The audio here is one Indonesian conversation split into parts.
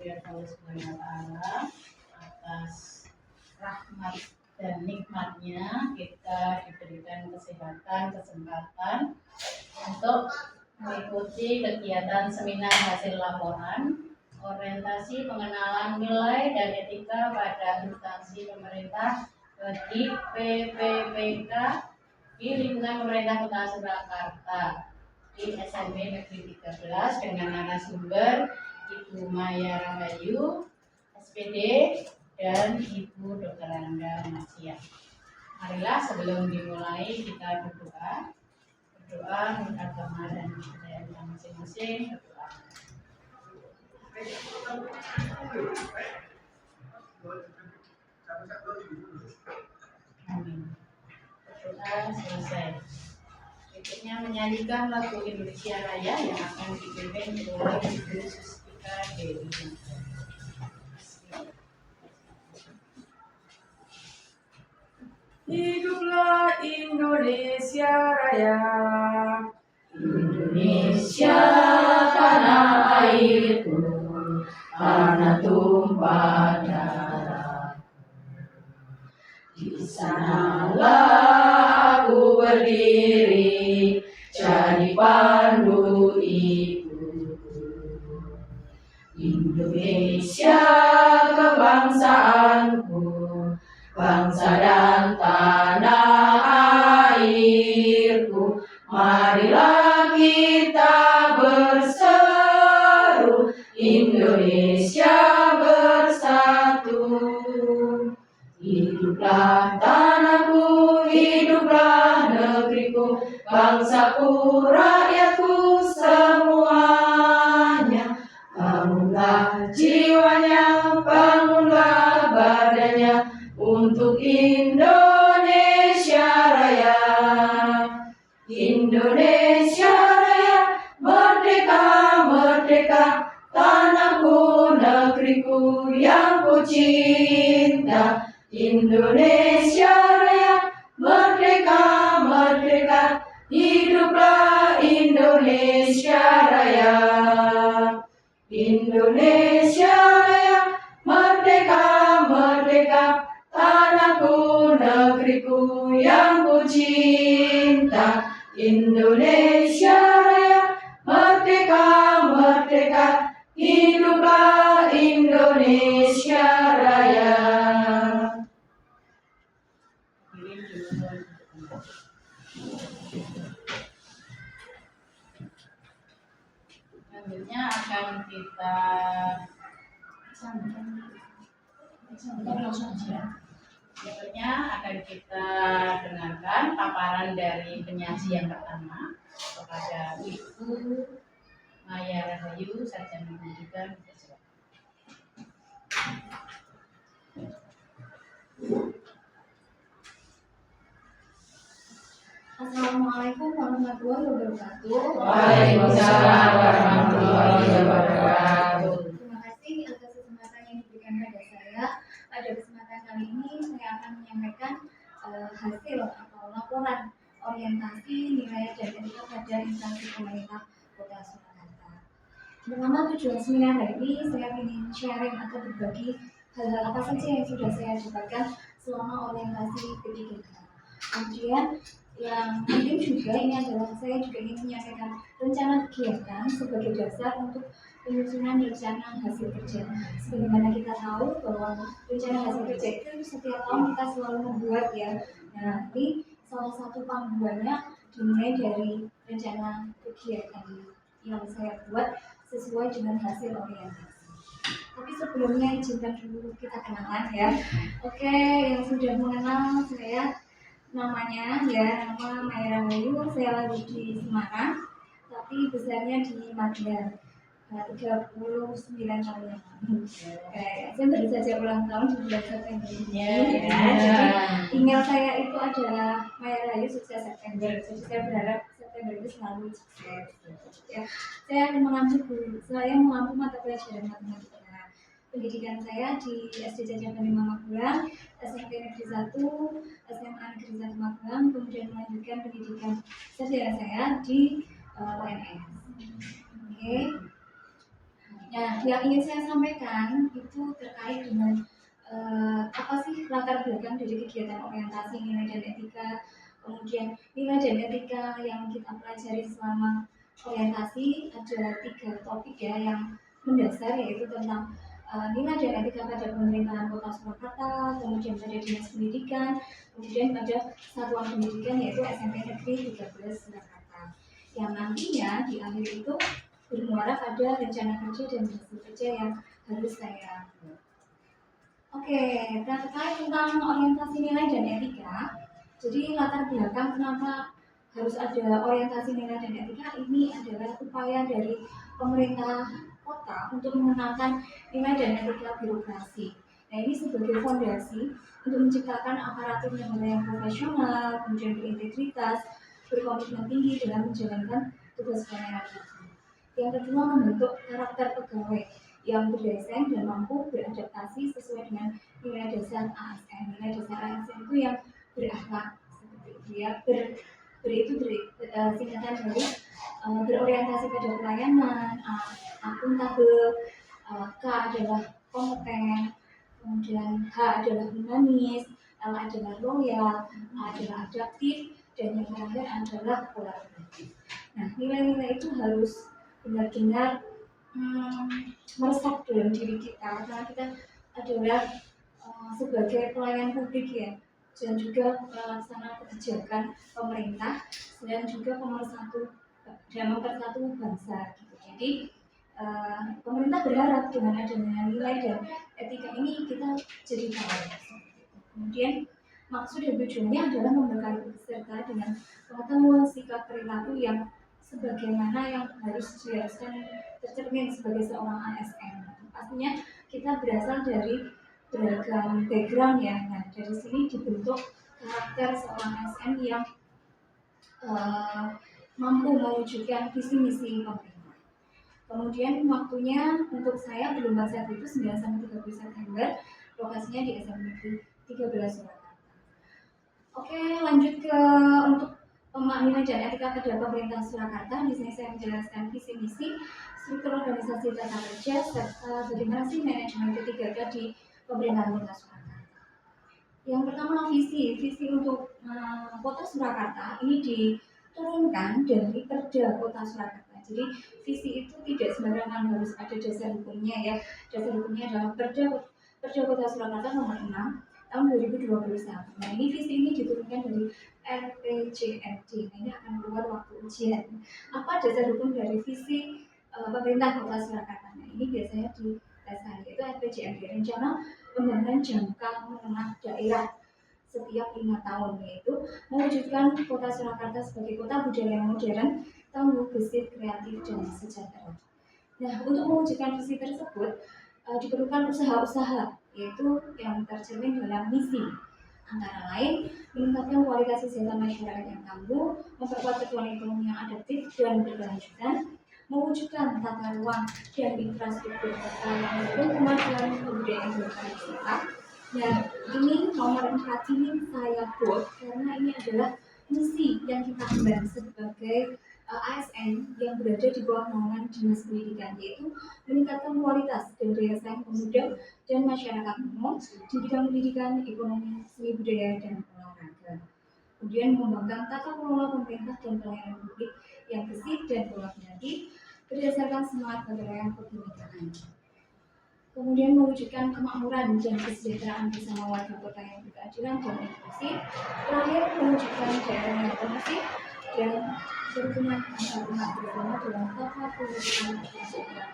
kehadirat Allah Subhanahu wa Ta'ala, atas rahmat dan nikmatnya kita diberikan kesehatan, kesempatan untuk mengikuti kegiatan seminar hasil laporan orientasi pengenalan nilai dan etika pada instansi pemerintah bagi PPPK di lingkungan pemerintah Kota Surakarta di SMP Negeri 13 dengan narasumber Ibu Maya Rahayu, SPD, dan Ibu Dr. Randa Masya. Marilah sebelum dimulai kita berdoa menurut agama dan kepercayaan kita masing-masing. Berdoa. Amin. Berdoa selesai. Berikutnya menyanyikan lagu Indonesia Raya yang akan dipimpin oleh Ibu Sustika Dewi. Hiduplah Indonesia Raya, Indonesia tanah airku, tanah tumpah darah. Di sanalah aku berdiri, jadi pandu ibuku. Indonesia kebangsaanku, bangsa dan tanah airku. Marilah kita berseru, Indonesia bersatu. Hiduplah tanahku, hiduplah negeriku, bangsaku, rakyatku semuanya. Bangunlah jiwanya, bangunlah badannya untuk Indonesia Raya. Indonesia Raya, merdeka, merdeka, tanahku, negeriku yang ku cinta. Indonesia Raya, merdeka, merdeka, hiduplah Indonesia Raya. Indonesia Raya, merdeka, merdeka, tanahku, negeriku yang ku cinta. Indonesia Raya, merdeka, merdeka, hiduplah Indonesia Raya. Selanjutnya akan kita Berikutnya akan kita dengarkan paparan dari penyaji yang pertama kepada Ibu Maya Rahayu, Sarjana Pendidikan. Assalamualaikum warahmatullahi wabarakatuh. Waalaikumsalam warahmatullahi wabarakatuh. Terima kasih atas kesempatan yang diberikan pada saya. Pada kesempatan kali ini saya akan menyampaikan hasil atau laporan orientasi nilai dan etika pada instansi pemerintah Kota Surakarta. Pertama, tujuan seminar hari ini saya ingin sharing atau berbagi hal-hal apa saja yang sudah saya dapatkan selama orientasi P3K. Kemudian yang penting juga ini adalah saya juga ingin menyampaikan rencana kegiatan sebagai dasar untuk penyusunan rencana hasil kerja. Sebagaimana kita tahu bahwa rencana hasil kerja itu setiap tahun kita selalu membuat ya. Nah, ini salah satu panduannya dimulai dari rencana kegiatan yang saya buat sesuai dengan hasil orientasi. Tapi sebelumnya izinkan dulu kita kenalan ya. Oke, yang sudah mengenal saya, namanya ya, nama Maya Rahayu, saya lahir di Semarang, tapi besarnya di Magelang. 39 tahun yang lalu. Saya baru saja ulang tahun di bulan September ini. Jadi email saya itu adalah Maya Rahayu sukses September. Jadi saya berharap September itu selalu sukses. Ya, saya mengampu mata pelajaran matematika. Pendidikan saya di SD Jajah Bani Magelang, SMP Negeri 1, SMA Negeri 1 Magelang, kemudian melanjutkan pendidikan sarjana saya di UNS. Oke. Nah, yang ingin saya sampaikan itu terkait dengan apa sih latar belakang dari kegiatan orientasi nilai dan etika, kemudian nilai dan etika yang kita pelajari selama orientasi ada 3 topik ya yang mendasar yaitu tentang nilai dan etika pada pemerintahan Kota Surakarta, kemudian pada dinas pendidikan, kemudian pada satuan pendidikan yaitu SMP Negeri 13 Surakarta. Yang nantinya di akhir itu bermuara pada rencana kerja dan hasil kerja yang harus saya buat. Oke, dan terkait tentang orientasi nilai dan etika, jadi latar belakang kenapa harus ada orientasi nilai dan etika ini adalah upaya dari pemerintah kota untuk mengenalkan nilai dan etika birokrasi. Nah ini sebagai fondasi untuk menciptakan aparatur negara yang profesional, kemudian berintegritas, berkomitmen tinggi dalam menjalankan tugas pelayanan publik. Yang kedua, membentuk karakter pegawai yang berdasar dan mampu beradaptasi sesuai dengan nilai dasar ASN. Nilai dasar ASN itu yang berakhlak seperti itu ya, singkatan dari berorientasi pada pelayanan, akuntabel, K adalah kompeten, kemudian H adalah humanis, L adalah loyal, A adalah adaptif, dan yang terakhir adalah kolaboratif. Nah, nilai-nilai itu harus benar-benar meresap dalam diri kita karena kita adalah sebagai pelayan publik ya, dan juga pelaksana kebijakan pemerintah dan juga pemersatu dan mempersatu bangsa gitu. Jadi pemerintah berharap dengan adanya nilai dan etika ini kita jadi tahu. Kemudian maksud dan tujuannya adalah membekali peserta dengan pengetahuan sikap perilaku yang sebagaimana yang harus diharuskan tercermin sebagai seorang ASN. Pastinya kita berasal dari beragam background ya. Nah, dari sini dibentuk karakter seorang ASN yang mampu mewujudkan visi misi pemerintah. Kemudian waktunya untuk saya berlomba saat itu 9 sampai 30 September, lokasinya di SMP Negeri 13 Surakarta. Oke, lanjut ke untuk pemaknaman dan etika pada pemerintah Surakarta. Di sini saya menjelaskan visi misi, struktur organisasi tata kerja, serta bagaimana sih manajemen ketiga di pemerintahan Kota Surakarta. Yang pertama visi untuk Kota Surakarta ini diturunkan dari Perda Kota Surakarta. Jadi visi itu tidak sembarangan harus ada dasar hukumnya ya. Dasar hukumnya adalah Perda Kota Surakarta nomor 6 tahun 2021. Nah ini visi ini diturunkan dari RPJMD. Nah ini akan keluar waktu ujian. Apa dasar hukum dari visi pemerintah Kota Surakarta? Nah ini biasanya di dasar yaitu RPJMD, Rencana Pembangunan Jangka Menengah Daerah setiap 5 tahun, yaitu mewujudkan Kota Surakarta sebagai kota budaya yang modern, tangguh, gesit, kreatif, dan sejahtera. Nah untuk mewujudkan visi tersebut diperlukan usaha-usaha yaitu yang tercermin dalam misi, antara lain meningkatkan kualitas kesehatan masyarakat yang tangguh, memperkuat pertumbuhan ekonomi yang adaptif dan berkelanjutan, mewujudkan tata ruang dan infrastruktur kota yang mendukung kemajuan kebudayaan berpariwisata. Nah, ini nomor 4 ini saya buat karena ini adalah misi yang kita emban sebagai ASN yang berada di bawah naungan Dinas Pendidikan, yaitu meningkatkan kualitas dan daya saing pemuda dan masyarakat umum di bidang pendidikan, ekonomi, seni budaya, dan olahraga. Kemudian mengembangkan tata kelola pemerintah dan pelayanan publik yang bersih dan kolaboratif berdasarkan semangat kegerakan kebinekaan. Kemudian mewujudkan kemakmuran dan kesejahteraan bersama warga kota yang berkeadilan dan inklusif. Terakhir, mewujudkan daerah yang kondusif dan berhubungan antar umat beragama dalam tata pendidikan masyarakat.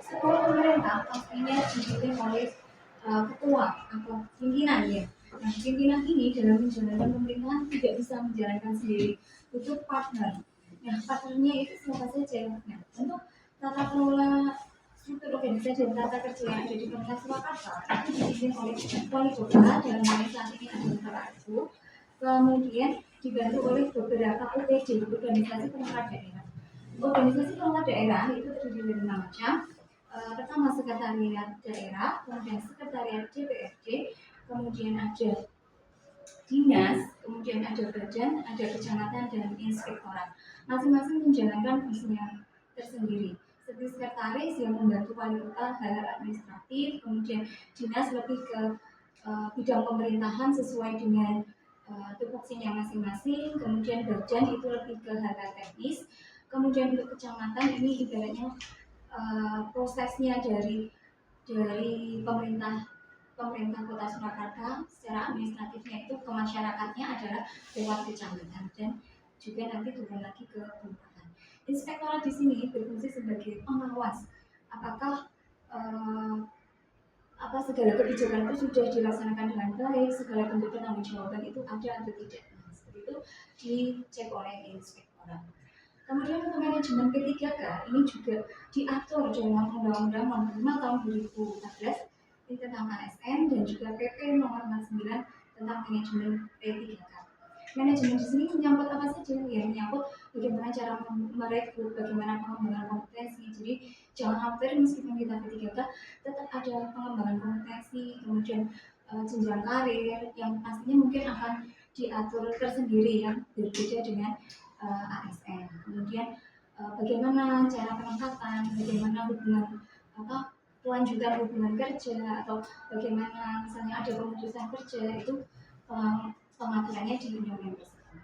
Sekolah pemerintah pastinya dipimpin oleh ketua atau pimpinan ya. Nah, pimpinan ini dalam menjalankan pemerintahan tidak bisa menjalankan sendiri, butuh partner. Nah, partnernya itu siapa saja? Nah, untuk tata kelola struktur organisasi dan tata kerja yang ada di Pemerintah Surakarta itu dipimpin oleh wali kota dalam hal saat ini adalah Pak Ibu. Kemudian dibantu oleh beberapa OPD, organisasi perangkat daerah. Organisasi perangkat daerah itu terdiri dari 5 macam. Pertama sekretariat daerah, kemudian sekretariat DPRD, kemudian ada dinas, kemudian ada badan, ada kecamatan dan inspektorat. Masing-masing menjalankan fungsinya tersendiri. Seperti sekretaris yang membantu wali kota hal-hal administratif, kemudian dinas lebih ke bidang pemerintahan sesuai dengan tupoksinya masing-masing, kemudian badan itu lebih ke hal-hal teknis, kemudian untuk kecamatan ini ibaratnya prosesnya dari pemerintah Kota Surakarta secara administratifnya itu ke masyarakatnya adalah lewat kecamatan dan juga nanti turun lagi ke kelurahan. Inspektorat di sini berfungsi sebagai pengawas apakah apa segala kebijakan itu sudah dilaksanakan dengan baik, segala bentuk pertanggungjawaban itu ada atau tidak. Nah, seperti itu dicek oleh inspektorat. Kemudian untuk manajemen P3K ini juga diatur dalam Undang-Undang Nomor 5 Tahun 2014 ini tentang ASN dan juga PP Nomor 49 tentang manajemen P3K. Manajemen di sini menyangkut apa saja? Ya, menyangkut bagaimana cara merekrut, bagaimana pengembangan kompetensi. Jadi jangan khawatir meskipun kita P3K tetap ada pengembangan kompetensi, kemudian jenjang karir yang pastinya mungkin akan diatur tersendiri yang berbeda dengan ASN. Kemudian bagaimana cara penempatan, bagaimana hubungan kelanjutan hubungan kerja atau bagaimana misalnya ada pemutusan kerja itu pengaturannya di undang-undang tersebut.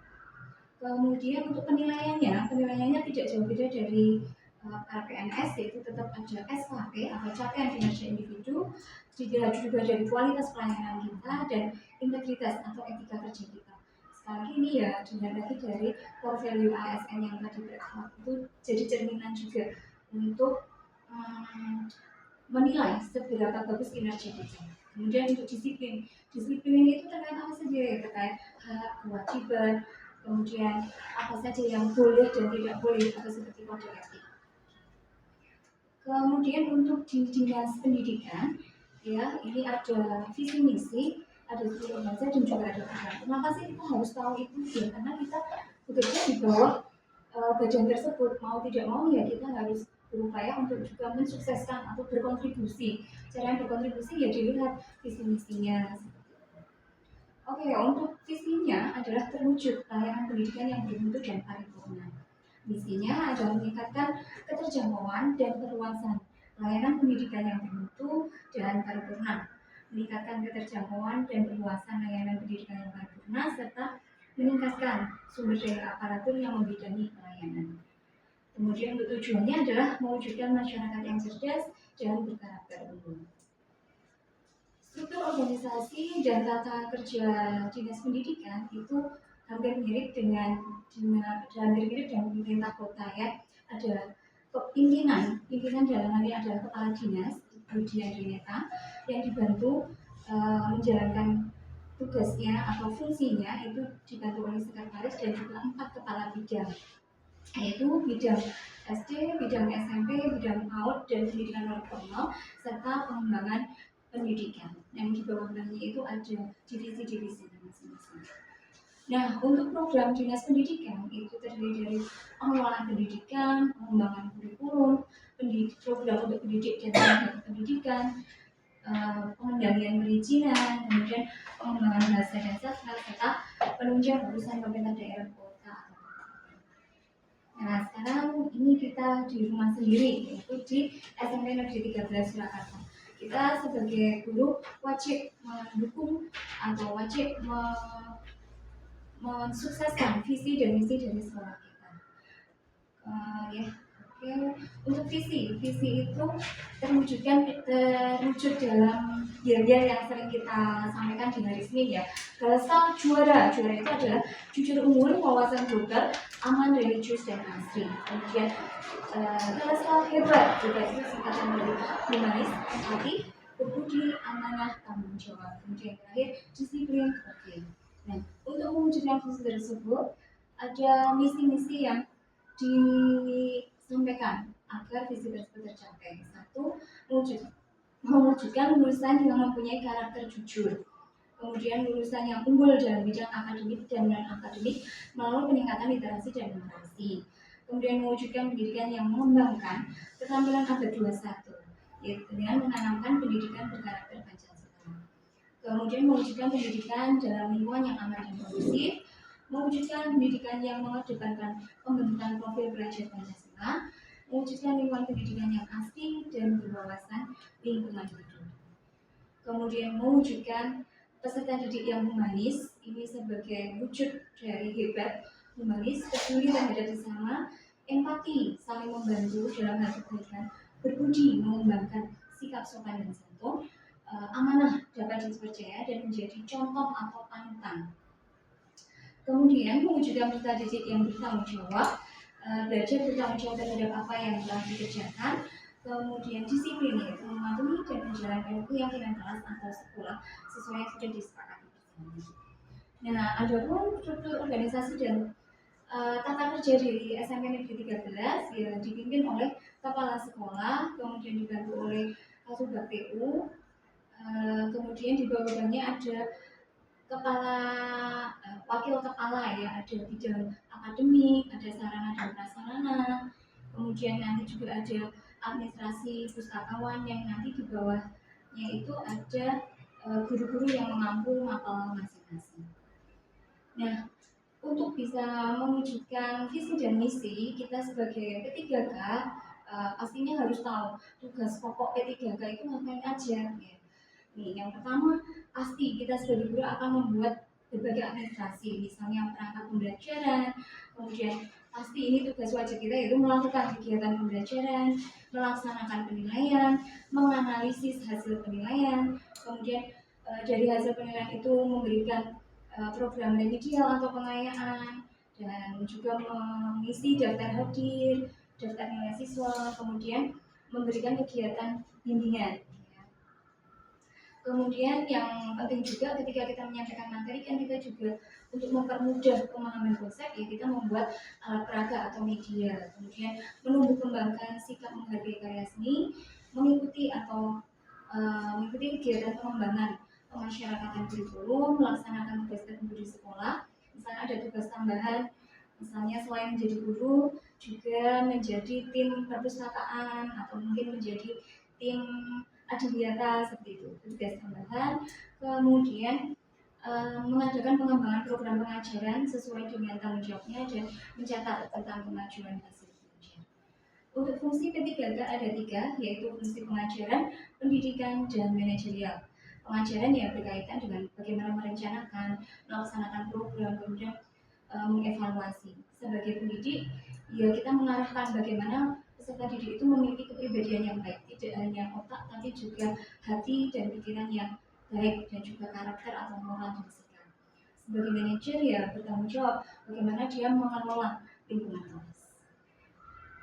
Kemudian untuk penilaiannya tidak jauh beda dari PNS, yaitu tetap ada SKP atau capaian kinerja individu, juga dari kualitas pelayanan kita dan integritas atau etika kerja kita. Sekali lagi ini ya dilihat lagi dari core value ASN yang tadi itu jadi cerminan juga untuk menilai seberapa bagus kinerja kita. Kemudian untuk disiplin ini itu terkait apa saja ya? Terkait hak, kewajiban, kemudian apa saja yang boleh dan tidak boleh atau seperti kode etik. Kemudian untuk di dinas pendidikan ya ini ada visi misi, ada struktur bahasa dan juga ada program. Kenapa sih kita harus tahu itu ya? Karena kita bekerja di bawah badan tersebut, mau tidak mau ya kita harus berupaya untuk juga mensukseskan atau berkontribusi. Cara yang berkontribusi ya dilihat visi misinya. Oke, untuk visinya adalah terwujud layanan pendidikan yang bermutu dan paripurna. Misinya adalah meningkatkan keterjangkauan dan perluasan layanan pendidikan yang bermutu dan paripurna, meningkatkan keterjangkauan dan perluasan layanan pendidikan yang paripurna serta meningkatkan sumber daya aparatur yang membidangi pelayanan. Kemudian untuk tujuannya adalah mewujudkan masyarakat yang cerdas dan berkarakter unggul. Struktur organisasi dan tata kerja dinas pendidikan itu hampir mirip dengan pemerintah kota ya. Ada pimpinan dalam hal ini adalah kepala dinas Budi Andrineta yang dibantu menjalankan tugasnya atau fungsinya itu dibantu oleh sekretaris dan juga 4 kepala bidang, yaitu bidang SD, bidang SMP, bidang PAUD dan pendidikan non formal serta pengembangan pendidikan. Yang di bawahnya itu ada divisi-divisi masing-masing. Nah, untuk program dinas pendidikan itu terdiri dari pengelolaan pendidikan, pengembangan kurikulum, program untuk pendidik dan tenaga pendidikan, pengendalian perizinan, kemudian pengembangan bahasa dan sastra serta penunjang urusan pemerintah daerah kota. Nah, sekarang ini kita di rumah sendiri, yaitu di SMP Negeri 13 Surakarta. Kita sebagai guru wajib mendukung atau wajib mensukseskan visi dan misi dari sekolah kita. Untuk visi itu terwujud dalam biaya yang sering kita sampaikan di hari Senin ya. Galaksa juara itu adalah jujur unggul, wawasan global, aman, religius dan asri. Kemudian Galaksa hebat itu singkatan dari humanis, empati, berbudi, amanah, tanggung jawab. Kemudian terakhir disiplin, oke. Nah, untuk mewujudkan visi tersebut ada misi-misi yang disampaikan agar visi tersebut tercapai. 1. Mewujudkan lulusan yang mempunyai karakter jujur. Kemudian lulusan yang unggul dalam bidang akademik dan non-akademik melalui peningkatan literasi dan numerasi. Kemudian mewujudkan pendidikan yang mengembangkan keterampilan abad 21, yaitu dengan menanamkan pendidikan berkarakter Pancasila. Kemudian mewujudkan pendidikan dalam lingkungan yang aman dan kondusif, mewujudkan pendidikan yang mengedepankan pembentukan profil pelajar Pancasila, mewujudkan lingkungan pendidikan yang asli dan berwawasan lingkungan hidup. Kemudian mewujudkan peserta didik yang humanis, ini sebagai wujud dari hebat humanis, peduli terhadap sesama, empati, saling membantu dalam hal kebaikan, berbudi, mengembangkan sikap sopan dan santun, amanah dapat dipercaya dan menjadi contoh atau panutan. Kemudian mewujudkan peserta didik yang bertanggung jawab, belajar bertanggung jawab terhadap apa yang telah dikerjakan, kemudian disiplin yaitu mematuhi dan menjalankan keyakinan kelas atau sekolah sesuai yang sudah disepakati bersama. Nah, adapun struktur organisasi dan tata kerja di SMP Negeri 13 ya dipimpin oleh kepala sekolah, kemudian dibantu oleh Kasubag PU, kemudian di bawahnya ada wakil kepala ya, ada bidang akademik, ada sarana dan prasarana, kemudian nanti juga ada administrasi pustakawan yang nanti di bawahnya itu ada guru-guru yang mengampu mapel masing-masing. Nah, untuk bisa mewujudkan visi dan misi, kita sebagai P3K pastinya harus tahu tugas pokok P3K itu ngapain aja. Ya. Nih, yang pertama pasti kita sebagai guru akan membuat berbagai administrasi, misalnya perangkat pembelajaran, kemudian pasti ini tugas wajib kita yaitu melakukan kegiatan pembelajaran, melaksanakan penilaian, menganalisis hasil penilaian, kemudian dari hasil penilaian itu memberikan program remedial atau pengayaan, dan juga mengisi daftar hadir, daftar nilai siswa, kemudian memberikan kegiatan bimbingan. Kemudian yang penting juga ketika kita menyampaikan materi kan kita juga untuk mempermudah pemahaman konsep ya kita membuat alat peraga atau media. Kemudian menumbuh kembangkan sikap menghargai karya seni, mengikuti kegiatan pengembangan pemasyarakatan kurikulum, melaksanakan tugas tertentu di sekolah. Misalnya ada tugas tambahan, misalnya selain menjadi guru juga menjadi tim perpustakaan atau mungkin menjadi tim adiwiyata seperti itu, tugas tambahan. Kemudian mengadakan pengembangan program pengajaran sesuai dengan tanggung jawabnya dan mencatat tentang kemajuan hasil pengajaran. Untuk fungsi P3K ada 3, yaitu fungsi pengajaran, pendidikan, dan manajerial. Pengajaran yang berkaitan dengan bagaimana merencanakan, melaksanakan program, kemudian mengevaluasi. Sebagai pendidik, ya kita mengarahkan bagaimana peserta didik itu memiliki kepribadian yang baik, tidak hanya otak tapi juga hati dan pikiran yang baik dan juga karakter atau moral dan sikap. Sebagai manajer ya bertanggung jawab bagaimana dia mengelola lingkungan kelas.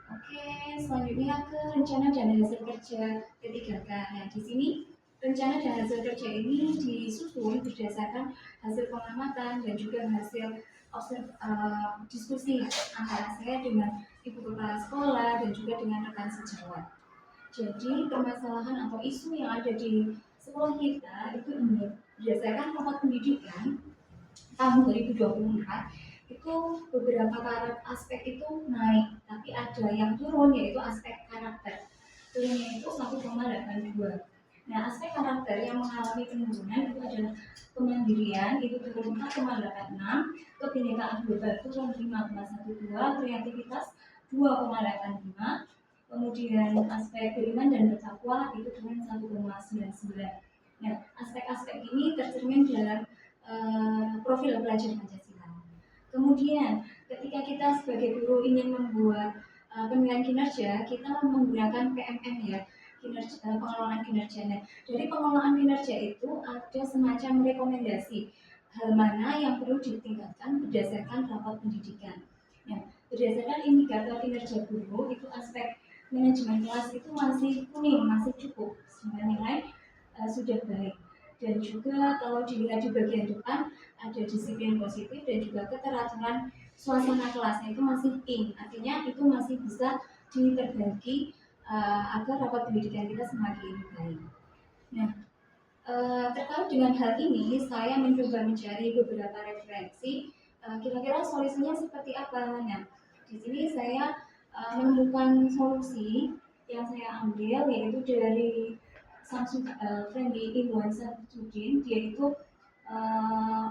Oke, selanjutnya ke rencana dan hasil kerja P3K. Nah, di sini rencana dan hasil kerja ini disusun berdasarkan hasil pengamatan dan juga hasil diskusi antara saya dengan ibu kepala sekolah dan juga dengan rekan sejawat. Jadi permasalahan atau isu yang ada di sekolah kita itu berdasarkan rapat pendidikan tahun 2024 itu beberapa aspek itu naik, tapi ada yang turun yaitu aspek karakter. Turunnya itu 1,82. Nah, aspek karakter yang mengalami penurunan itu adalah kemandirian itu turun 4,86, kebinekaan global turun 5,12, kreativitas 2,85, kemudian aspek beriman dan bertakwa itu turun 1,99. Nah, aspek-aspek ini tercermin dalam profil pelajar Pancasila. Kemudian, ketika kita sebagai guru ingin membuat penilaian kinerja, kita menggunakan PMM ya, pengelolaan kinerja. Dari pengelolaan kinerja itu ada semacam rekomendasi hal mana yang perlu ditingkatkan berdasarkan rapat pendidikan. Nah, berdasarkan indikator kinerja guru itu aspek manajemen kelas itu masih kuning, masih cukup, dengan nilai sudah baik. Dan juga kalau dilihat di bagian depan ada disiplin positif dan juga keteraturan suasana kelasnya itu masih pink, artinya itu masih bisa diperbaiki agar rapat pendidikan kita semakin baik. Nah, terkait dengan hal ini saya mencoba mencari beberapa referensi kira-kira solusinya seperti apa. Nah, di sini saya menemukan solusi yang saya ambil yaitu dari Friendly Iwan Samsudin. Dia itu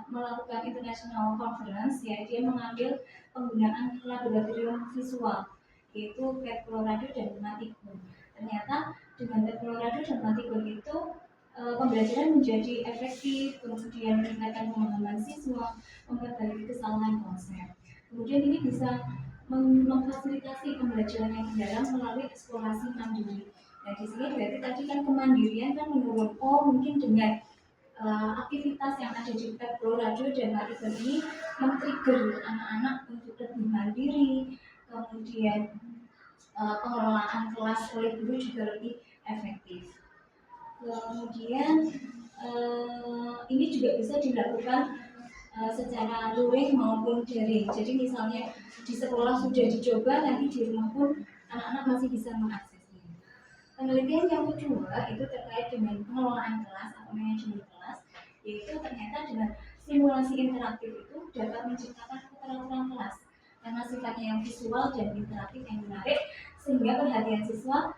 melakukan international conference, ya dia mengambil penggunaan laboratorium visual yaitu Pet Colorado dan Matigun. Ternyata dengan Pet Colorado dan Matigun itu pembelajaran menjadi efektif, kemudian meningkatkan pemahaman siswa, memperbaiki kesalahan konsep. Kemudian ini bisa memfasilitasi pembelajaran yang mendalam melalui eksplorasi mandiri. Nah di sini berarti tadi kan kemandirian kan menurun. Oh mungkin dengan aktivitas yang ada di Pet Colorado dan Matigun ini men-trigger anak-anak untuk lebih mandiri, kemudian pengelolaan kelas oleh guru juga lebih efektif. Kemudian ini juga bisa dilakukan secara luring maupun daring. Jadi misalnya di sekolah sudah dicoba, nanti di rumah pun anak-anak masih bisa mengaksesnya. Penelitian yang kedua itu terkait dengan pengelolaan kelas atau manajemen kelas, yaitu ternyata dengan simulasi interaktif itu dapat menciptakan keteraturan kelas karena sifatnya yang visual dan interaktif yang menarik, sehingga perhatian siswa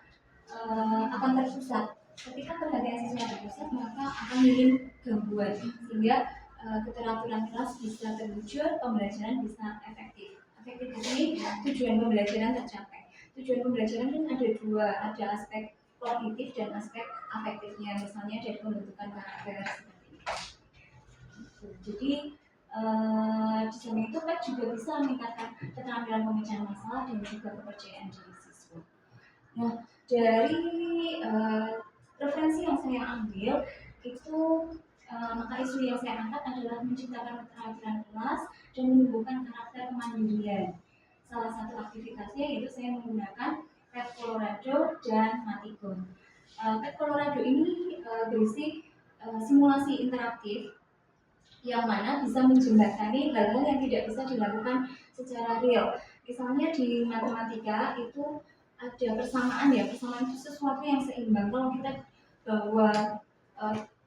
akan terpusat. Ketika perhatian siswa terpusat, maka akan minim gangguan, sehingga keteraturan kelas bisa terwujud, pembelajaran bisa efektif. Efektif ini tujuan pembelajaran tercapai. Tujuan pembelajaran kan ada dua, ada aspek kognitif dan aspek afektifnya, misalnya dari pembentukan karakter seperti itu. Jadi di samping itu PET juga bisa meningkatkan keterampilan pemecahan masalah dan juga kepercayaan diri siswa. Nah, dari referensi yang saya ambil itu maka isu yang saya angkat adalah menciptakan keterampilan kelas dan menumbuhkan karakter kemandirian. Salah satu aktivitasnya yaitu saya menggunakan Pet Colorado dan Matigun. Pet Colorado ini berisi simulasi interaktif yang mana bisa menjembatani hal-hal yang tidak bisa dilakukan secara real. Misalnya di matematika itu ada persamaan ya, persamaan itu sesuatu yang seimbang. Kalau kita bawa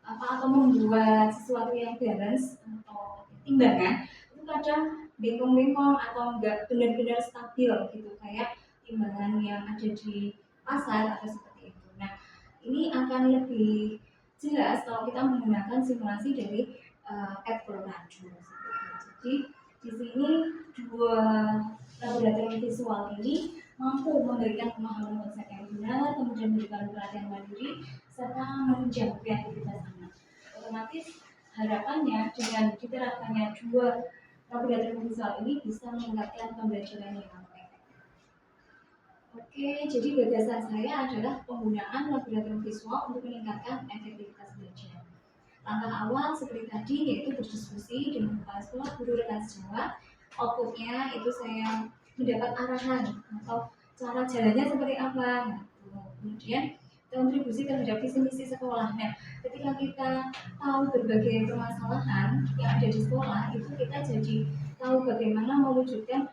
atau membuat sesuatu yang balance atau timbangan, itu kadang bengkong-bengkong atau enggak benar-benar stabil gitu, kayak timbangan yang ada di pasar atau seperti itu. Nah, ini akan lebih jelas kalau kita menggunakan simulasi dari Pet Colorado. Jadi di sini dua laboratorium visual ini mampu memberikan pemahaman konsep yang benar, kemudian memberikan pelatihan mandiri, serta menunjang kreativitas anak. Otomatis harapannya dengan diterapkannya dua laboratorium visual ini bisa meningkatkan pembelajaran yang efektif. Oke, jadi gagasan saya adalah penggunaan laboratorium visual untuk meningkatkan efektivitas belajar. Langkah awal seperti tadi yaitu berdiskusi dengan kepala sekolah, guru, rekan sejawat. Outputnya itu saya mendapat arahan atau cara jalannya seperti apa. Nah, kemudian kontribusi terhadap visi misi sekolah. Nah, ketika kita tahu berbagai permasalahan yang ada di sekolah, itu kita jadi tahu bagaimana mewujudkan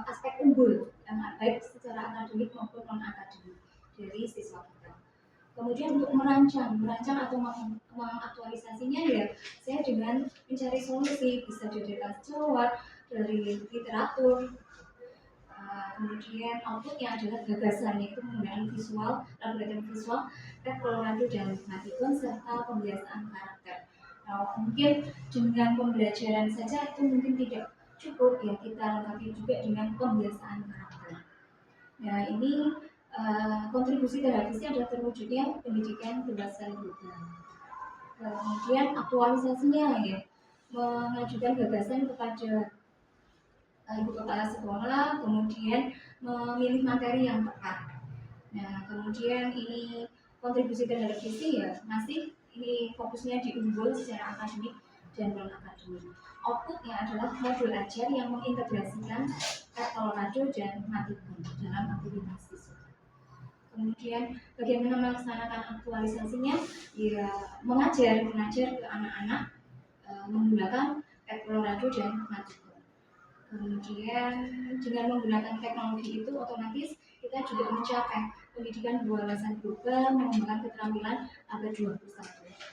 aspek unggul baik secara akademik maupun non akademik dari siswa kita. Kemudian untuk merancang atau mengaktualisasinya ya saya dengan mencari solusi, bisa dari jawab, dari literatur. Kemudian outputnya adalah gagasan, yaitu menggunakan visual, laboratorium visual, Pet Colorado dan Matigun serta pembiasaan karakter. Nah, mungkin dengan pembelajaran saja itu mungkin tidak cukup ya, kita lengkapi juga dengan pembiasaan karakter. Nah ini kontribusi terhadapnya adalah terwujudnya pendidikan berbasis global. Kemudian aktualisasinya ya, mengajukan gagasan kepada ibu kepala sekolah, kemudian memilih materi yang tepat. Nah kemudian ini kontribusi terhadap visi ya masih ini fokusnya di unggul secara akademik dan non akademik. Outputnya adalah modul ajar yang mengintegrasikan Pet Colorado dan Matigun dalam aktivitas siswa. Kemudian bagaimana melaksanakan aktualisasinya? Ya mengajar ke anak-anak menggunakan Pet Colorado dan Matigun. Kemudian dengan menggunakan teknologi itu otomatis kita juga mencapai pendidikan berwawasan global, mengembangkan keterampilan abad 21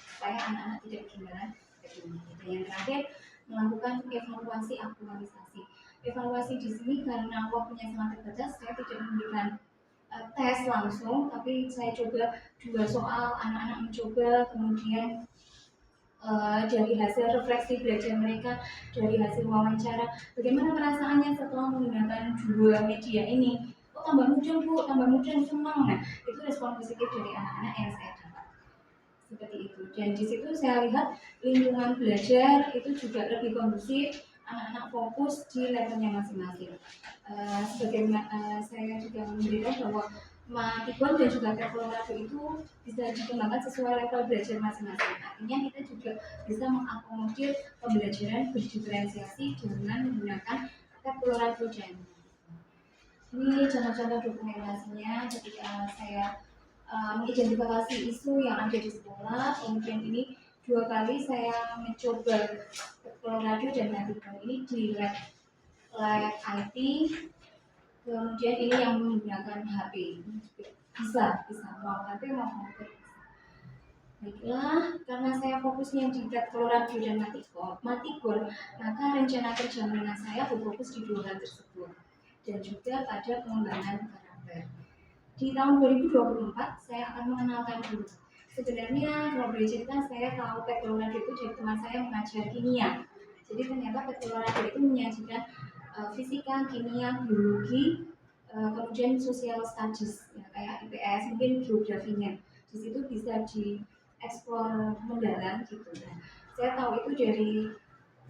supaya anak-anak tidak ketinggalan teknologi. Dan yang terakhir melakukan evaluasi aktualisasi. Evaluasi di sini karena waktunya sangat terbatas, saya tidak memberikan tes langsung, tapi saya coba 2 soal, anak-anak mencoba, kemudian dari hasil refleksi belajar mereka, dari hasil wawancara, bagaimana perasaannya setelah menggunakan dua media ini. Oh, tambah mudeng bu, tambah mudeng, senang. Nah, itu respon positif dari anak-anak yang saya dapat. Seperti itu. Dan di situ saya lihat lingkungan belajar itu juga lebih kondusif, anak-anak fokus di levelnya masing-masing. Sebagaimana saya juga memberitahu bahwa Matikon dan juga Colorado itu bisa dikembangkan sesuai level belajar masing-masing. Artinya kita juga bisa mengakomodir pembelajaran berdiferensiasi dengan menggunakan Colorado dan ini contoh-contoh dokumentasinya ketika saya mengidentifikasi isu yang ada di sekolah. Kemudian ini 2 kali saya mencoba Colorado dan Matikon ini di lab IT. Kemudian ini yang menggunakan HP, bisa mau HP mau komputer. Baiklah, karena saya fokusnya di Colorado dan Matikon, maka rencana kerja menengah saya berfokus di 2 hal tersebut dan juga pada pengembangan karakter. Di tahun 2024 saya akan mengenalkan dulu. Sebenarnya kalau boleh cerita, saya tahu Colorado itu dari teman saya mengajar kimia. Jadi ternyata Colorado itu menyajikan fisika, kimia, biologi, kemudian social studies, ya, kayak IPS, mungkin geografinya. Di situ bisa dieksplor mendalam gitu. Nah, saya tahu itu dari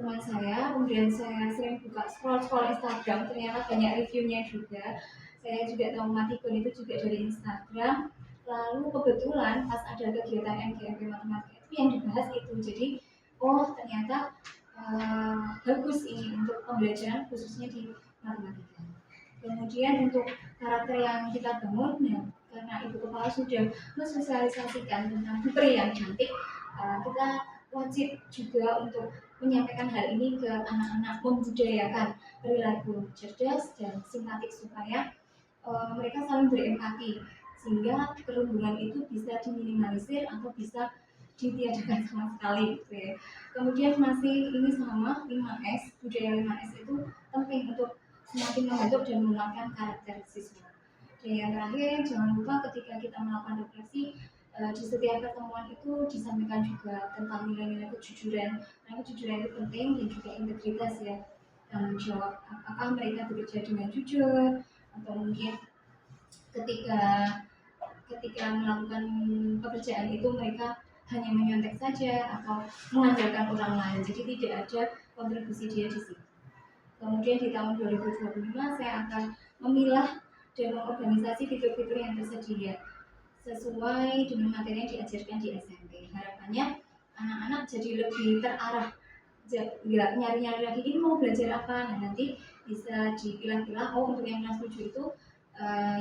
teman saya, kemudian saya sering buka scroll Instagram, ternyata banyak reviewnya juga. Saya juga tahu Matikon itu juga dari Instagram. Lalu kebetulan pas ada kegiatan MGMP Matematika itu yang dibahas itu. Jadi, oh ternyata bagus ini untuk pembelajaran khususnya di matematika. Kemudian untuk karakter yang kita bangun, ya, karena ibu kepala sudah mensosialisasikan tentang putri yang cantik, kita wajib juga untuk menyampaikan hal ini ke anak-anak, membudayakan perilaku cerdas dan simpatik supaya mereka saling berempati sehingga perundungan itu bisa diminimalisir atau bisa ditiadakan sama sekali gitu ya. Kemudian masih ini sama 5S, budaya 5S itu penting untuk semakin membentuk dan menguatkan karakter siswa. Dan yang terakhir, jangan lupa ketika kita melakukan refleksi di setiap pertemuan itu disampaikan juga tentang nilai-nilai kejujuran. Nah, kejujuran itu penting dan juga integritas ya. Tanggung jawab apakah mereka bekerja dengan jujur atau mungkin ketika melakukan pekerjaan itu mereka hanya menyontek saja atau mengandalkan orang lain, jadi tidak ada kontribusi dia di situ. Kemudian di tahun 2025 saya akan memilah dan mengorganisasi fitur-fitur yang tersedia sesuai dengan materi yang diajarkan di SMP. Harapannya anak-anak jadi lebih terarah, nggak nyari-nyari lagi ini mau belajar apa. Nah, nanti bisa dipilah-pilah, oh untuk yang kelas 7 itu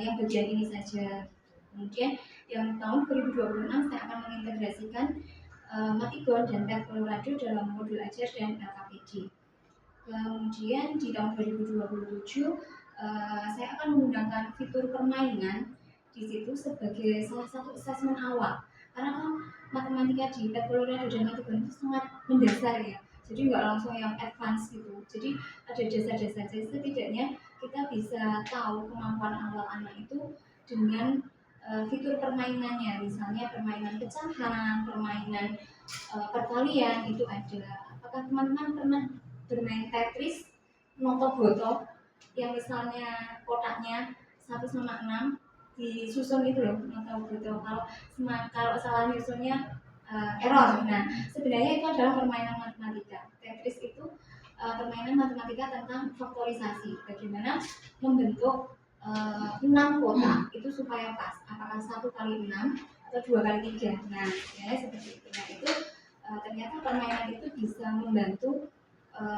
yang bagian ini saja. Kemudian yang tahun 2026 saya akan mengintegrasikan Matikon dan Colorado dalam modul ajar dan LKPD. Kemudian di tahun 2027 saya akan menggunakan fitur permainan di situ sebagai salah satu asesmen awal. Karena kan matematika di Colorado dan Matikon itu sangat mendasar ya. Jadi nggak langsung yang advance gitu. Jadi ada dasar-dasar. Jadi setidaknya kita bisa tahu kemampuan awal anak itu dengan fitur permainannya, misalnya permainan pecahan, permainan perkalian itu ada. Apakah teman-teman pernah bermain Tetris, noto boto, yang misalnya kotaknya 1/6 disusun itu loh, noto boto. Kalau salah nyusunnya error. Nah, sebenarnya itu adalah permainan matematika. Tetris itu permainan matematika tentang faktorisasi, bagaimana membentuk 6 kotak itu supaya pas, apakah 1 kali 6 atau 2 kali 3. Nah, ya seperti itu. Nah, itu ternyata permainan itu bisa membantu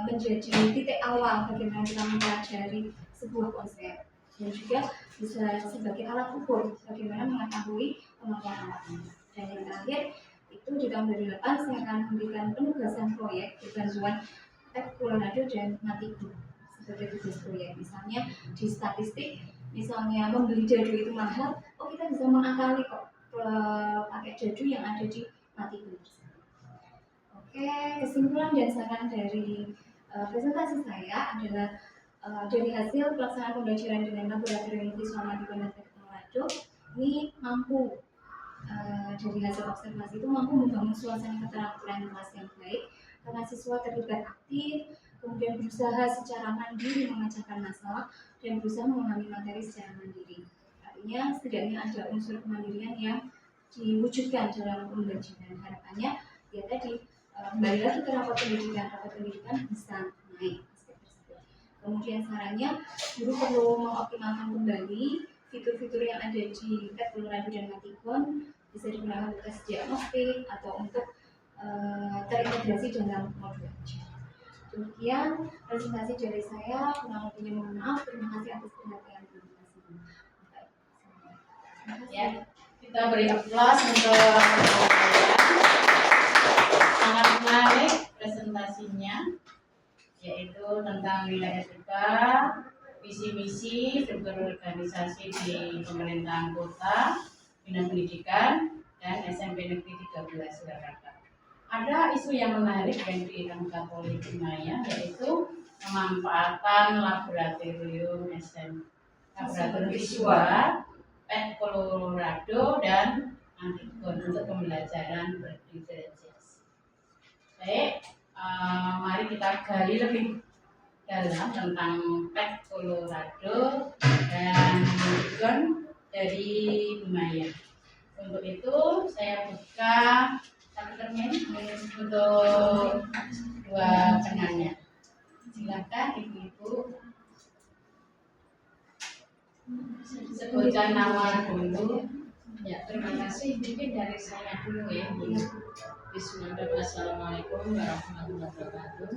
menjadi titik awal bagaimana kita mempelajari sebuah konsep dan juga bisa sebagai alat ukur bagaimana mengetahui kemampuan anak-anak. Dan yang terakhir itu di tahun 2008 saya akan memberikan penugasan proyek berbantuan Colorado dan Matikon sebagai tugas proyek. Misalnya di statistik, misalnya membeli dadu itu mahal, oh kita bisa mengakali kok pakai dadu yang ada di Matikon. Oke, kesimpulan dan saran dari presentasi saya adalah dari hasil pelaksanaan pembelajaran dengan laboratorium visual Matikon dan Colorado ini mampu dari hasil observasi itu mampu membangun suasana keterampilan kelas yang baik karena siswa terlibat aktif, kemudian berusaha secara mandiri memecahkan masalah dan berusaha memahami materi secara mandiri. Artinya setidaknya ada unsur kemandirian yang diwujudkan dalam pembelajaran. Harapannya ya tadi kembali lagi ke rapor pendidikan bisa naik aspek tersebut. Kemudian sarannya guru perlu mengoptimalkan kembali fitur-fitur yang ada di PET Colorado dan Matikon bisa digunakan untuk tes diagnostik atau untuk terintegrasi dalam modul ujian. Demikian presentasi dari saya. Kurang lebihnya mohon maaf. Terima kasih atas perhatian terima kasih. Ya, kita beri aplaus untuk sangat menarik presentasinya, yaitu tentang nilai etika, visi misi struktur organisasi di pemerintahan kota, bidang pendidikan, dan SMP Negeri 13 Surakarta. Ada isu yang menarik yang diangkat oleh Maya, yaitu pemanfaatan laboratorium siswa PET Colorado dan Antikon untuk pembelajaran berdiferensiasi. Baik, mari kita gali lebih dalam tentang PET Colorado dan Antikon dari Maya. Untuk itu saya buka satu termin untuk dua penanya. Silakan ibu-ibu sebutkan nama dulu. Ya, terima kasih. Mungkin dari saya dulu ya. Bismillahirrahmanirrahim. Assalamualaikum warahmatullahi wabarakatuh.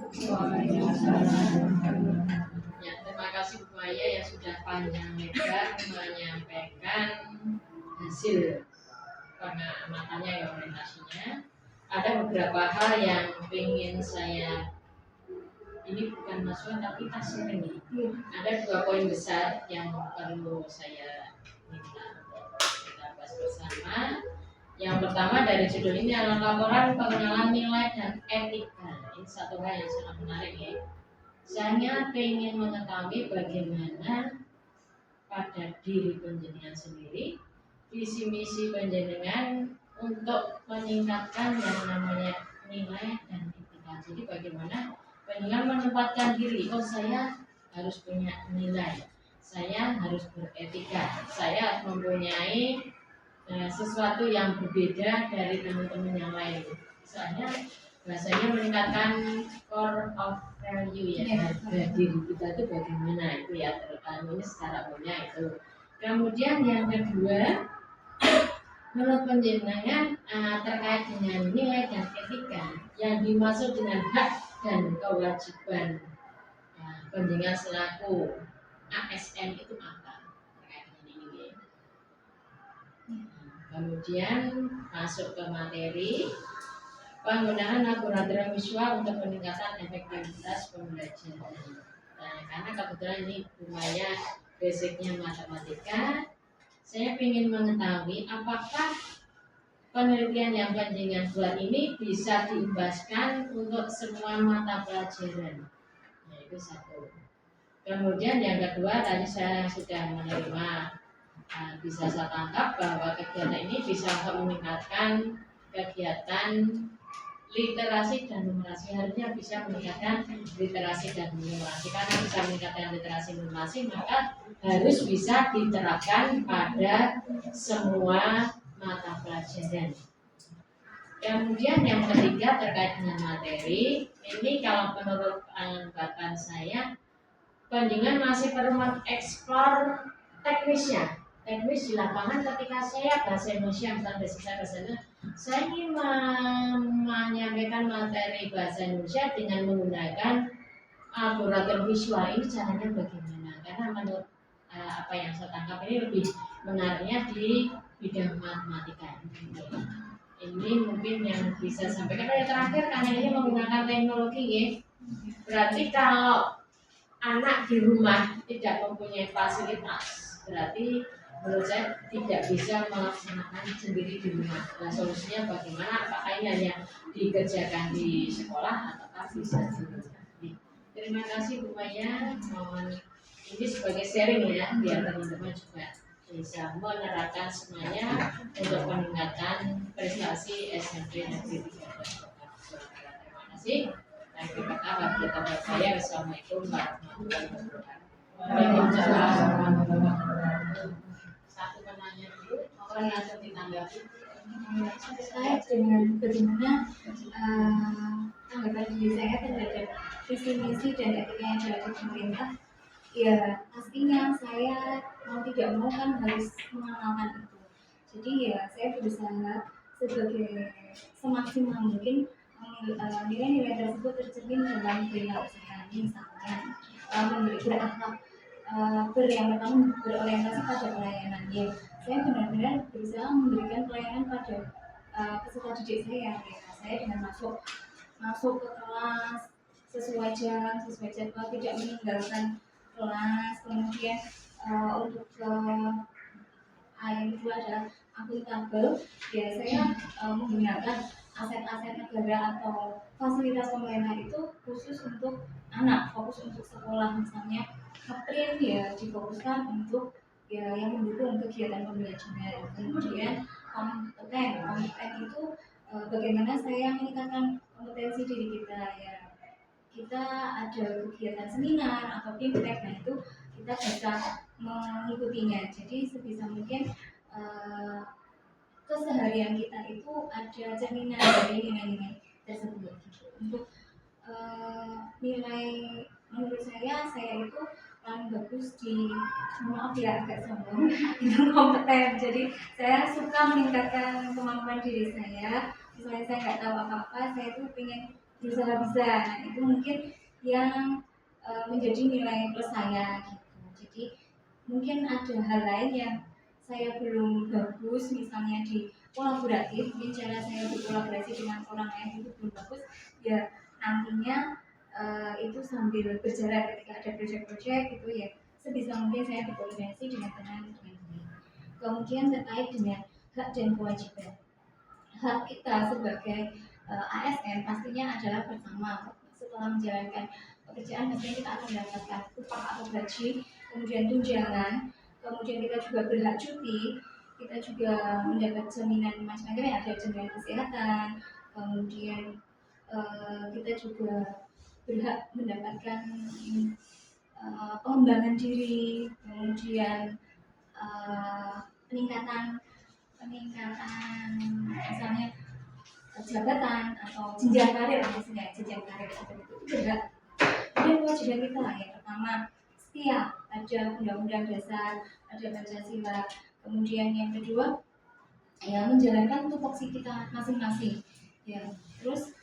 Ya, terima kasih Bu Maya yang sudah panjang lebar menyampaikan hasil pengamatannya ya, orientasinya. Ada beberapa hal yang ingin saya, ini bukan masukan tapi hasil ini. Ada 2 poin besar yang perlu saya minta untuk kita bahas bersama. Yang pertama dari judul ini adalah laporan pengenalan nilai dan etika. Ini satu hal yang sangat menarik ya. Saya ingin mengetahui bagaimana pada diri penjenengan sendiri, visi misi penjenengan untuk meningkatkan yang namanya nilai dan etika. Jadi bagaimana penjenengan menempatkan diri, oh saya harus punya nilai, saya harus beretika, saya mempunyai sesuatu yang berbeda dari teman-teman yang lain. Misalnya bahasanya meningkatkan core of value ya, harga diri kita itu bagaimana itu ya, terutama ini secara umumnya itu. Kemudian yang kedua, menurut penjenengan terkait dengan nilai dan etika yang dimaksud dengan hak dan kewajiban penjenengan selaku ASN itu apa terkait dengan ini? Kemudian masuk ke materi penggunaan laboratorium visual untuk peningkatan efektivitas pembelajaran. Nah, karena kebetulan ini Bu Maya basicnya matematika, saya ingin mengetahui apakah penelitian yang panjenengan buat ini bisa diimbaskan untuk semua mata pelajaran. Nah, itu satu. Kemudian yang kedua, tadi saya sudah menerima, bisa saya tangkap bahwa kegiatan ini bisa untuk meningkatkan kegiatan literasi dan numerasi. Harusnya bisa meningkatkan literasi dan numerasi. Karena bisa meningkatkan literasi dan numerasi, maka harus bisa diterapkan pada semua mata pelajaran. Kemudian yang ketiga terkait dengan materi, ini kalau menurut anggapan saya, panjenengan masih perlu mengeksplor teknisnya. Teknis di lapangan ketika saya bahasa Indonesia, misalnya basic saya bahasa Indonesia, saya ingin menyampaikan materi bahasa Indonesia dengan menggunakan laboratorium visual. Ini caranya bagaimana? Karena menurut apa yang saya tangkap ini lebih menariknya di bidang matematika. Ini mungkin yang bisa sampaikan. Yang terakhir, karena ini menggunakan teknologi ya. Berarti kalau anak di rumah tidak mempunyai fasilitas, berarti menurut saya tidak bisa melaksanakan sendiri di rumah. Nah, solusinya bagaimana? Apakah ini hanya dikerjakan di sekolah ataukah bisa di rumah? Terima kasih Bu Maya. Mohon ini sebagai sharing ya, biar teman-teman juga bisa menerapkan semuanya untuk meningkatkan prestasi SMP Negeri 13 Kota Solo. Terima kasih. Dan terima kasih kepada saya. Assalamualaikum warahmatullahi wabarakatuh. Waalaikumsalam warahmatullahi wabarakatuh. Satu menanya dulu, orang langsung ditanggapi. Terkait dengan bagaimana tanggapan diri saya terhadap visi misi dan etika yang ada di pemerintah, ya pastinya saya mau tidak mau kan harus mengamalkan itu. Jadi ya saya berusaha sebagai semaksimal mungkin nilai-nilai tersebut tercermin dalam perilaku saya, misalnya memberi berakhlak, yang pertama berorientasi pada pelayanan. Ya, saya benar-benar berusaha memberikan pelayanan pada peserta didik saya. Ya, saya dengan masuk ke kelas sesuai jam, sesuai jadwal, tidak meninggalkan kelas. Kemudian untuk yang kedua adalah akuntabel. Ya, saya menggunakan aset-aset negara atau fasilitas pemerintah itu khusus untuk anak, fokus untuk sekolah. Misalnya April ya difokuskan untuk ya yang mendukung kegiatan pembelajaran. Kemudian kompeten itu bagaimana saya meningkatkan kompetensi diri kita. Ya, kita ada kegiatan seminar atau impact, nah itu kita bisa mengikutinya. Jadi sebisa mungkin keseharian kita itu ada cerminan dari nilai-nilai tersebut. Untuk nilai menurut saya itu paling bagus di, maaf ya agak sombong, itu kompeten. Jadi saya suka meningkatkan kemampuan diri saya. Misalnya saya nggak tahu apa-apa, saya itu pengen berusaha bisa. Nah, itu mungkin yang menjadi nilai plus saya gitu. Jadi mungkin ada hal lain yang saya belum bagus, misalnya di kolaboratif, mungkin cara saya berkolaborasi dengan orang lain itu belum bagus. Ya nantinya itu sambil berjalan ketika ada proyek-proyek itu ya sebisa mungkin saya berkoordinasi dengan teman. Kemudian terkait dengan hak dan kewajiban, hak kita sebagai ASN pastinya adalah pertama setelah menjalankan pekerjaan pastinya kita akan mendapatkan upah atau gaji, kemudian tunjangan, kemudian kita juga berhak cuti, kita juga mendapat jaminan macam-macam ya, ada jaminan kesehatan, kemudian kita juga berhak mendapatkan pengembangan diri, kemudian peningkatan misalnya jabatan atau jenjang karir, misalnya jenjang karir seperti itu berhak. Kemudian kewajiban kita yang pertama setia ada undang-undang dasar, ada Pancasila, kemudian yang kedua ya menjalankan tupoksi kita masing-masing ya, terus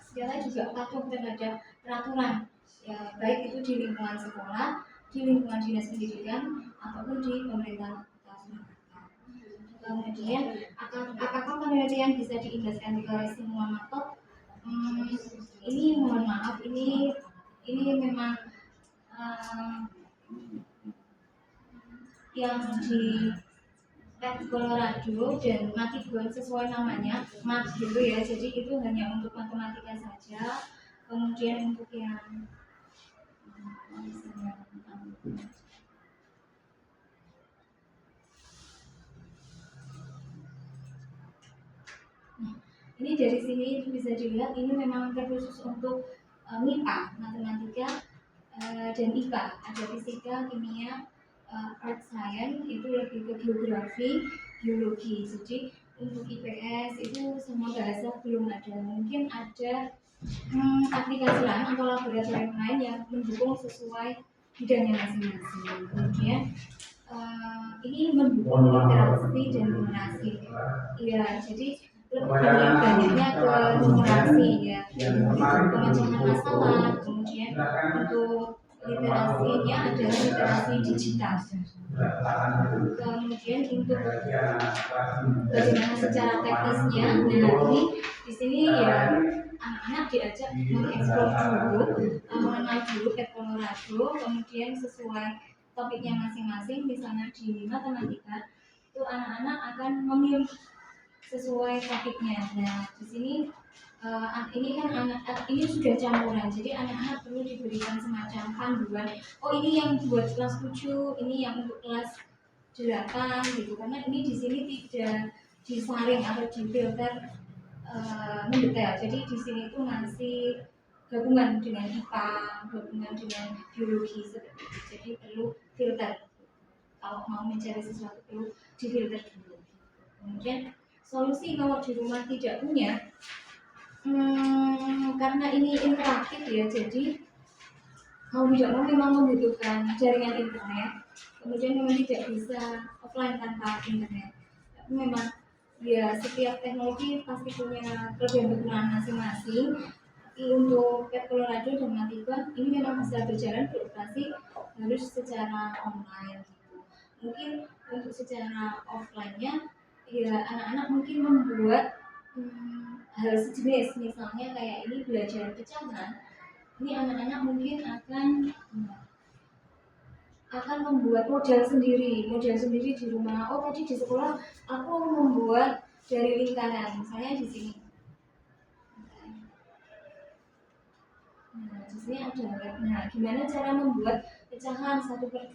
segala juga patuh terhadap peraturan ya, baik itu di lingkungan sekolah, di lingkungan dinas pendidikan ataupun di pemerintah. Kemudian apakah penelitian bisa diimbaskan ke semua matkul? Ini mohon maaf, ini memang yang di Colorado dan Matigon sesuai namanya mat gitu ya, jadi itu hanya untuk matematika saja. Kemudian untuk yang ini dari sini bisa dilihat ini memang terkhusus untuk MIPA, matematika dan IPA, ada fisika, kimia, art science itu lebih ke geografi, biologi. Jadi untuk IPS itu semua bahasa belum ada, mungkin ada aplikasi lain atau laboratorium lain yang mendukung sesuai bidangnya masing-masing. Kemudian ini mendukung literasi dan numerasi. Ya, jadi lebih banyaknya ke numerasi ya, pemecahan masalah. Kemudian untuk literasinya adalah literasi digital. Kemudian untuk bagaimana secara teknisnya, nah ini di sini ya anak-anak diajak mengeksplor dulu, mengenal dulu Colorado, kemudian sesuai topiknya masing-masing. Misalnya di matematika itu anak-anak akan memilih sesuai topiknya. Nah di sini ini kan ini sudah campuran, jadi anak-anak perlu diberikan semacam panduan. Oh ini yang buat kelas 7, ini yang untuk kelas gitu, karena ini di sini tidak disaring atau difilter mendetail. Jadi di sini itu masih gabungan dengan IPA, gabungan dengan biologi seperti itu. Jadi perlu filter. Kalau mau mencari sesuatu perlu difilter dulu. Kemudian solusi kalau di rumah tidak punya, karena ini interaktif ya, jadi mau tidak mau memang membutuhkan jaringan internet. Kemudian memang tidak bisa offline tanpa internet. Tapi memang ya setiap teknologi pasti punya kelebihan kekurangan masing-masing. Tapi untuk Pet Colorado dan Matiban ini memang bisa berjalan beroperasi harus secara online gitu. Mungkin untuk secara offline-nya ya anak-anak mungkin membuat hal sejenis, misalnya kayak ini belajar pecahan. Ini anak-anak mungkin akan membuat model sendiri di rumah. Oh tadi di sekolah aku membuat dari lingkaran, misalnya di sini. Nah di sini ada. Nah gimana cara membuat pecahan 1/2?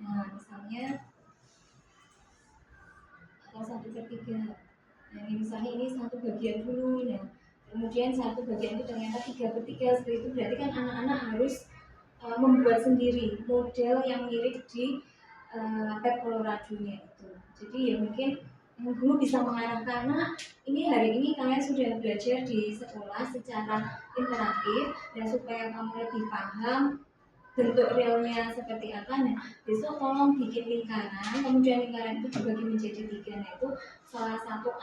Nah misalnya atau 1/3. Nah ini misalnya ini 1 bagian dulu. Nah kemudian 1 bagian itu ternyata 3/3. Seperti itu berarti kan anak-anak harus membuat sendiri model yang mirip di Pet Colorado-nya itu. Jadi ya mungkin guru bisa mengarahkan, karena ini hari ini kalian sudah belajar di sekolah secara interaktif, dan supaya kamu lebih paham bentuk realnya seperti apa. Nah besok tolong bikin lingkaran, kemudian lingkaran itu dibagi menjadi 3. Nah itu salah satu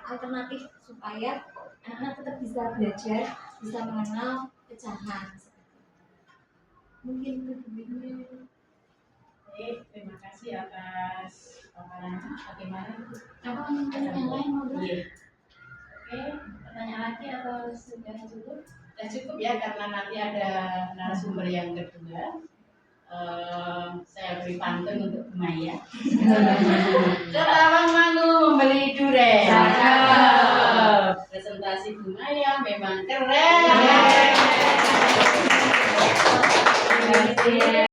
alternatif supaya anak-anak tetap bisa belajar, bisa mengenal pecahan. Mungkin itu dulu. Baik, terima kasih atas paparannya. Bagaimana? Apa yang lain mau bilang? Iya. Oke, pertanyaan lagi atau sudah cukup? Sudah cukup ya, karena nanti ada narasumber yang kedua. Saya beri pantun untuk Bu Maya. Kerawang Mangu membeli durian. Presentasi Bu Maya memang keren. Terima kasih.